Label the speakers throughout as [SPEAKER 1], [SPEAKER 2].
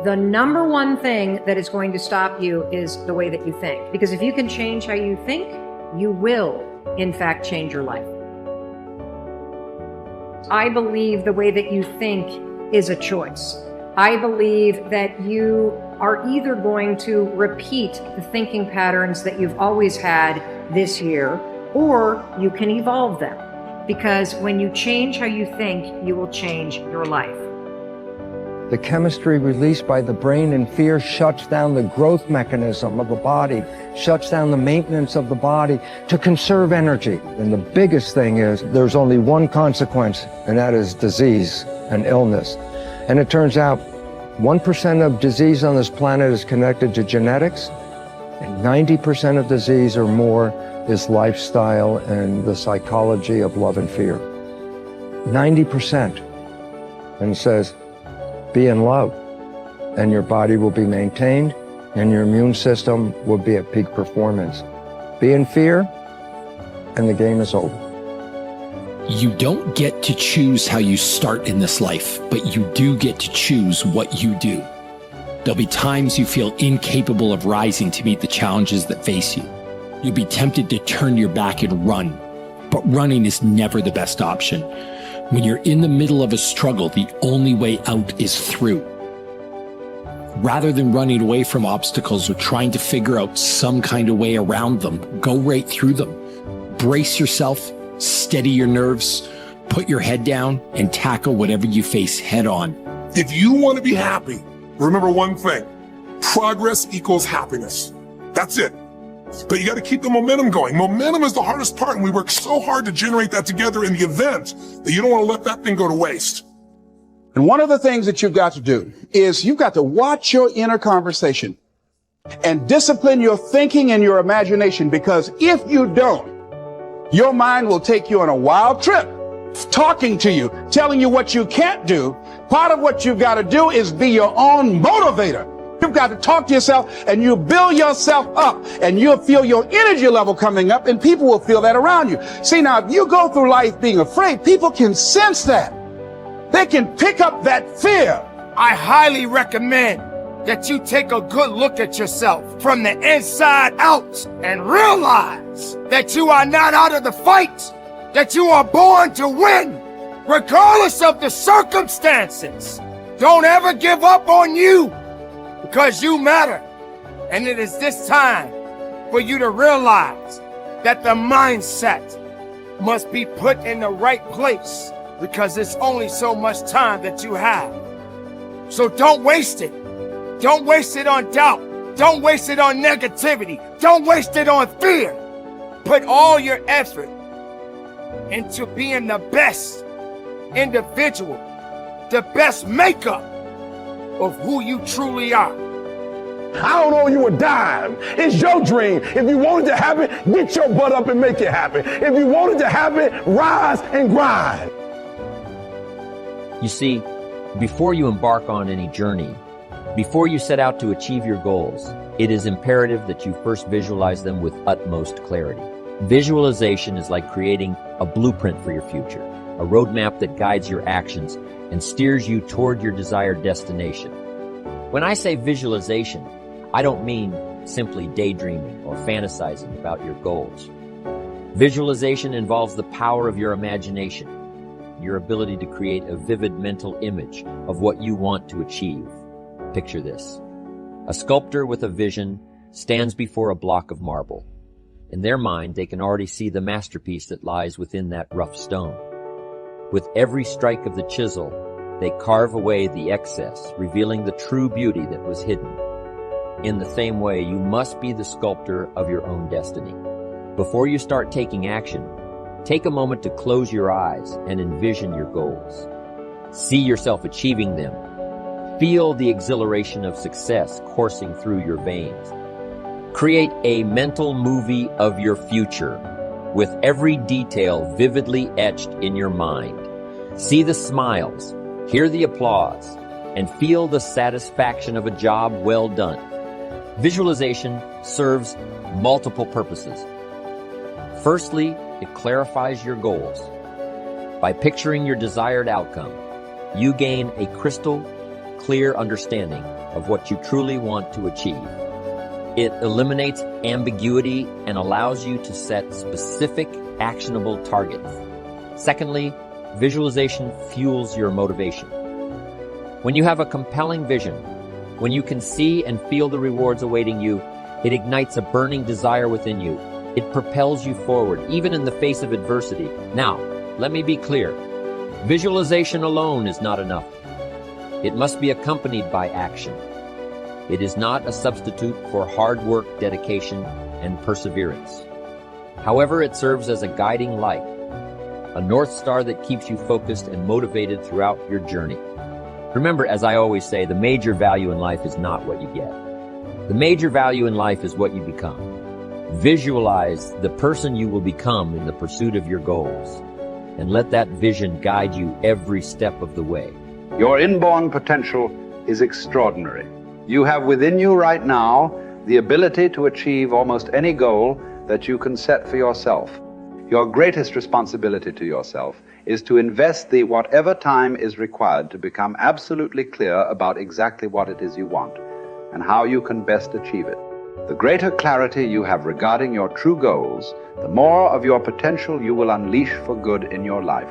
[SPEAKER 1] The number one thing that is going to stop you is the way that you think. Because if you can change how you think, you will, in fact, change your life. I believe the way that you think is a choice. I believe that you are either going to repeat the thinking patterns that you've always had this year, or you can evolve them. Because when you change how you think, you will change your life.
[SPEAKER 2] The chemistry released by the brain in fear shuts down the growth mechanism of the body, shuts down the maintenance of the body to conserve energy. And the biggest thing is there's only one consequence, and that is disease and illness. And it turns out 1% of disease on this planet is connected to genetics, and 90% of disease or more is lifestyle and the psychology of love and fear. 90%. And it says, be in love, and your body will be maintained, and your immune system will be at peak performance. Be in fear, and the game is over.
[SPEAKER 3] You don't get to choose how you start in this life, but you do get to choose what you do. There'll be times you feel incapable of rising to meet the challenges that face you. You'll be tempted to turn your back and run, but running is never the best option. When you're in the middle of a struggle, the only way out is through. Rather than running away from obstacles or trying to figure out some kind of way around them, go right through them. Brace yourself, steady your nerves, put your head down, and tackle whatever you face head on.
[SPEAKER 4] If you want to be happy, remember one thing: progress equals happiness. That's it. But you got to keep the momentum going. Momentum is the hardest part, and we work so hard to generate that together in the event that you don't want to let that thing go to waste.
[SPEAKER 5] And one of the things that you've got to do is you've got to watch your inner conversation and discipline your thinking and your imagination, because if you don't, your mind will take you on a wild trip, talking to you, telling you what you can't do. Part of what you've got to do is be your own motivator. You've got to talk to yourself, and you build yourself up, and you'll feel your energy level coming up, and people will feel that around you. See, now, if you go through life being afraid, people can sense that. They can pick up that fear.
[SPEAKER 6] I highly recommend that you take a good look at yourself from the inside out and realize that you are not out of the fight, that you are born to win, regardless of the circumstances. Don't ever give up on you, because you matter. And it is this time for you to realize that the mindset must be put in the right place, because it's only so much time that you have. So don't waste it. Don't waste it on doubt. Don't waste it on negativity. Don't waste it on fear. Put all your effort into being the best individual, the best makeup of who you truly are.
[SPEAKER 7] I don't owe you a dime. It's your dream. If you want it to happen, get your butt up and make it happen. If you want it to happen, rise and grind.
[SPEAKER 8] You see, before you embark on any journey, before you set out to achieve your goals, it is imperative that you first visualize them with utmost clarity. Visualization is like creating a blueprint for your future, a roadmap that guides your actions and steers you toward your desired destination. When I say visualization, I don't mean simply daydreaming or fantasizing about your goals. Visualization involves the power of your imagination, your ability to create a vivid mental image of what you want to achieve. Picture this. A sculptor with a vision stands before a block of marble. In their mind, they can already see the masterpiece that lies within that rough stone. With every strike of the chisel, they carve away the excess, revealing the true beauty that was hidden. In the same way, you must be the sculptor of your own destiny. Before you start taking action, take a moment to close your eyes and envision your goals. See yourself achieving them. Feel the exhilaration of success coursing through your veins. Create a mental movie of your future, with every detail vividly etched in your mind. See the smiles, hear the applause, and feel the satisfaction of a job well done. Visualization serves multiple purposes. Firstly, it clarifies your goals. By picturing your desired outcome, you gain a crystal clear understanding of what you truly want to achieve. It eliminates ambiguity and allows you to set specific, actionable targets. Secondly, visualization fuels your motivation. When you have a compelling vision, when you can see and feel the rewards awaiting you, it ignites a burning desire within you. It propels you forward, even in the face of adversity. Now, let me be clear. Visualization alone is not enough. It must be accompanied by action. It is not a substitute for hard work, dedication, and perseverance. However, it serves as a guiding light, a North Star that keeps you focused and motivated throughout your journey. Remember, as I always say, the major value in life is not what you get. The major value in life is what you become. Visualize the person you will become in the pursuit of your goals, and let that vision guide you every step of the way.
[SPEAKER 9] Your inborn potential is extraordinary. You have within you right now the ability to achieve almost any goal that you can set for yourself. Your greatest responsibility to yourself is to invest the whatever time is required to become absolutely clear about exactly what it is you want and how you can best achieve it. The greater clarity you have regarding your true goals, the more of your potential you will unleash for good in your life.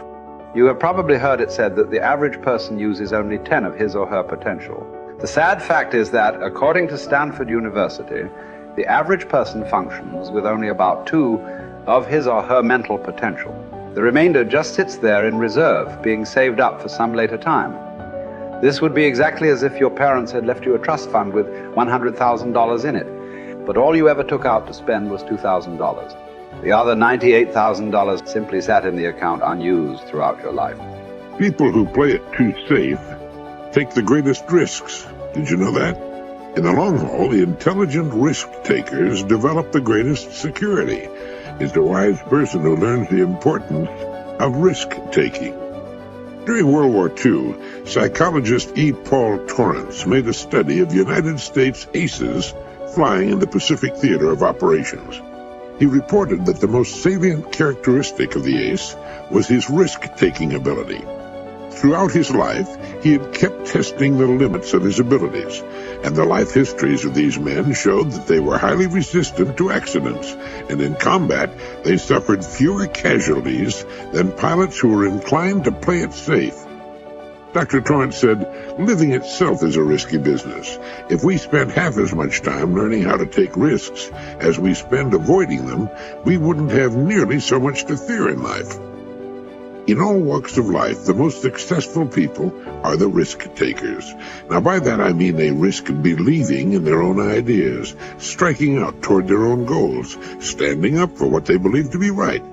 [SPEAKER 9] You have probably heard it said that the average person uses only 10 of his or her potential. The sad fact is that, according to Stanford University, the average person functions with only about 2 of his or her mental potential. The remainder just sits there in reserve, being saved up for some later time. This would be exactly as if your parents had left you a trust fund with $100,000 in it, but all you ever took out to spend was $2,000. The other $98,000 simply sat in the account unused throughout your life.
[SPEAKER 4] People who play it too safe take the greatest risks. Did you know that? In the long haul, the intelligent risk takers develop the greatest security. It's the wise person who learns the importance of risk-taking. During World War II, psychologist E. Paul Torrance made a study of United States aces flying in the Pacific Theater of Operations. He reported that the most salient characteristic of the ace was his risk-taking ability. Throughout his life, he had kept testing the limits of his abilities, and the life histories of these men showed that they were highly resistant to accidents, and in combat, they suffered fewer casualties than pilots who were inclined to play it safe. Dr. Torrance said, living itself is a risky business. If we spent half as much time learning how to take risks as we spend avoiding them, we wouldn't have nearly so much to fear in life. In all walks of life, the most successful people are the risk takers. Now, by that I mean they risk believing in their own ideas, striking out toward their own goals, standing up for what they believe to be right.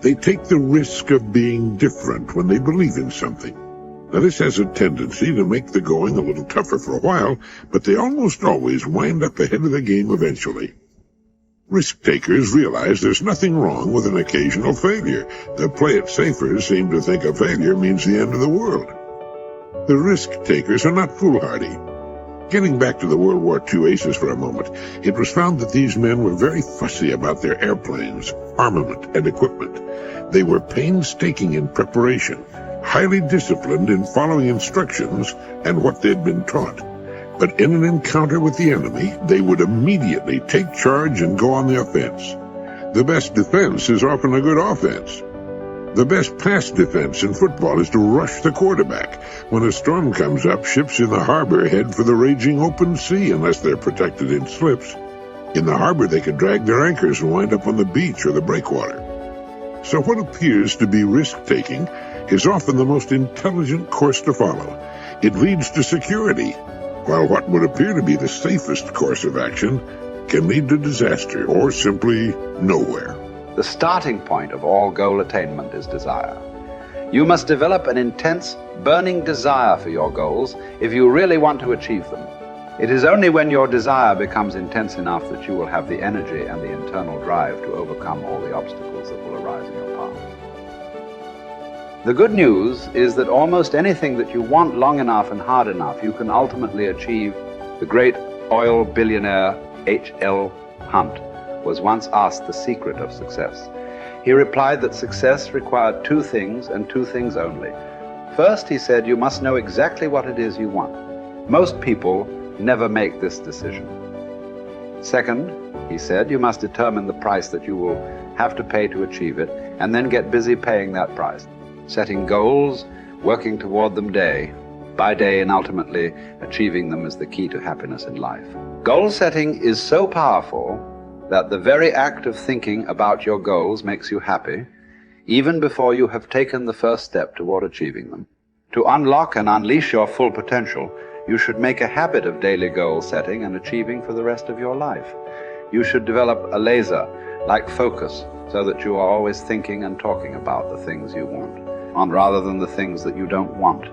[SPEAKER 4] They take the risk of being different when they believe in something. Now, this has a tendency to make the going a little tougher for a while, but they almost always wind up ahead of the game eventually. Risk-takers realize there's nothing wrong with an occasional failure. The play-it-safers seem to think a failure means the end of the world. The risk-takers are not foolhardy. Getting back to the World War II aces for a moment, it was found that these men were very fussy about their airplanes, armament, and equipment. They were painstaking in preparation, highly disciplined in following instructions and what they'd been taught. But in an encounter with the enemy, they would immediately take charge and go on the offense. The best defense is often a good offense. The best pass defense in football is to rush the quarterback. When a storm comes up, ships in the harbor head for the raging open sea unless they're protected in slips. In the harbor, they could drag their anchors and wind up on the beach or the breakwater. So what appears to be risk-taking is often the most intelligent course to follow. It leads to security, while what would appear to be the safest course of action can lead to disaster or simply nowhere.
[SPEAKER 9] The starting point of all goal attainment is desire. You must develop an intense, burning desire for your goals if you really want to achieve them. It is only when your desire becomes intense enough that you will have the energy and the internal drive to overcome all the obstacles that will arise in your path. The good news is that almost anything that you want long enough and hard enough, you can ultimately achieve. The great oil billionaire H.L. Hunt was once asked the secret of success. He replied that success required 2 things and 2 things only. First, he said, you must know exactly what it is you want. Most people never make this decision. Second, he said, you must determine the price that you will have to pay to achieve it, and then get busy paying that price, setting goals, working toward them day by day, and ultimately achieving them is the key to happiness in life. Goal setting is so powerful that the very act of thinking about your goals makes you happy, even before you have taken the first step toward achieving them. To unlock and unleash your full potential, you should make a habit of daily goal setting and achieving for the rest of your life. You should develop a laser-like focus so that you are always thinking and talking about the things you want, rather than the things that you don't want.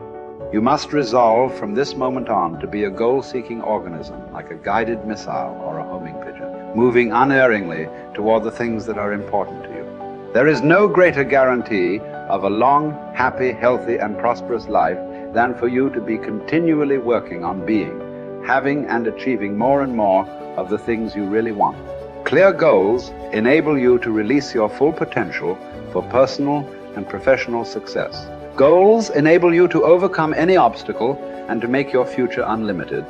[SPEAKER 9] You must resolve from this moment on to be a goal-seeking organism, like a guided missile or a homing pigeon, moving unerringly toward the things that are important to you. There is no greater guarantee of a long, happy, healthy, and prosperous life than for you to be continually working on being, having, and achieving more and more of the things you really want. Clear goals enable you to release your full potential for personal and professional success. Goals enable you to overcome any obstacle and to make your future unlimited.